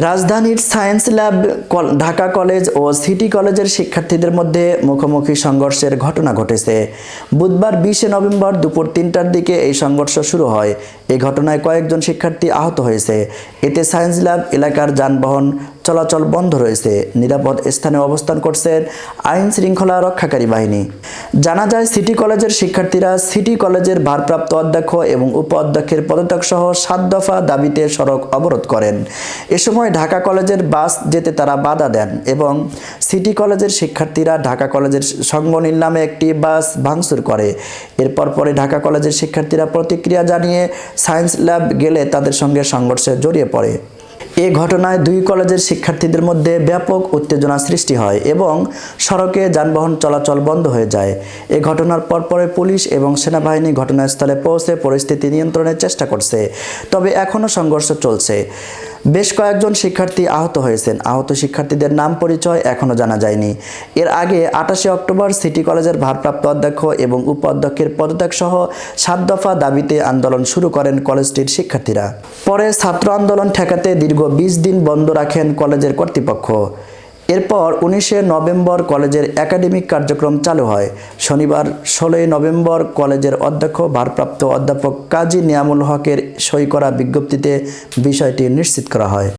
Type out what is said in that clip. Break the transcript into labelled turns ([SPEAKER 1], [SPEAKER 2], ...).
[SPEAKER 1] রাজধানীর science lab, Dhaka college ও city কলেজের শিক্ষার্থীদের মধ্যে মুখোমুখি সংঘর্ষের ঘটনা ঘটেছে। বুধবার 20 নভেম্বর দুপুর 3টার দিকে এই সংঘর্ষ শুরু হয়। এই ঘটনায় কয়েকজন শিক্ষার্থী আহত হয়েছে। এতে সায়েন্স ল্যাব এলাকার যানবাহন চলাচল বন্ধ রয়েছে। নিরাপদ স্থানে অবস্থান করছেন আইন শৃঙ্খলা রক্ষাকারী বাহিনী। জানা যায়, সিটি কলেজের শিক্ষার্থীরা সিটি কলেজের ভারপ্রাপ্ত অধ্যক্ষ এবং উপ অধ্যক্ষের পদত্যাগ সহ 7 দফা দাবিতে সড়ক অবরোধ করেন। এ সময় ঢাকা কলেজের বাস যেতে তারা বাধা দেন এবং সিটি কলেজের শিক্ষার্থীরা ঢাকা কলেজের সংগঠন নামে একটি বাস ভাঙচুর করে। এরপর পরে ঢাকা কলেজের শিক্ষার্থীরা প্রতিক্রিয়া জানিয়ে সায়েন্স ল্যাব গেলে তাদের সঙ্গে সংঘর্ষে জড়িয়ে পড়ে। এ ঘটনায় দুই কলেজের শিক্ষার্থীদের মধ্যে ব্যাপক উত্তেজনা সৃষ্টি হয় এবং সড়কে যানবাহন চলাচল বন্ধ হয়ে যায়। এ ঘটনার পরপরে পুলিশ এবং সেনাবাহিনী ঘটনাস্থলে পৌঁছে পরিস্থিতি নিয়ন্ত্রণের চেষ্টা করছে। তবে এখনও সংঘর্ষ চলছে। বেশ কয়েকজন শিক্ষার্থী আহত হয়েছেন। আহত শিক্ষার্থীদের নাম পরিচয় এখনও জানা যায়নি। এর আগে 28 অক্টোবর সিটি কলেজের ভারপ্রাপ্ত অধ্যক্ষ এবং উপ অধ্যক্ষের পদত্যাগ সহ 7 দফা দাবিতে আন্দোলন শুরু করেন কলেজটির শিক্ষার্থীরা। পরে ছাত্র আন্দোলন ঠেকাতে দীর্ঘ 20 দিন বন্ধ রাখেন কলেজের কর্তৃপক্ষ। এরপর 19 নভেম্বর কলেজের একাডেমিক কার্যক্রম চালু হয়। শনিবার 16 নভেম্বর কলেজের অধ্যক্ষ ভারপ্রাপ্ত অধ্যাপক কাজী নিয়ামুল হকের সই করা বিজ্ঞপ্তিতে বিষয়টি নিশ্চিত করা হয়।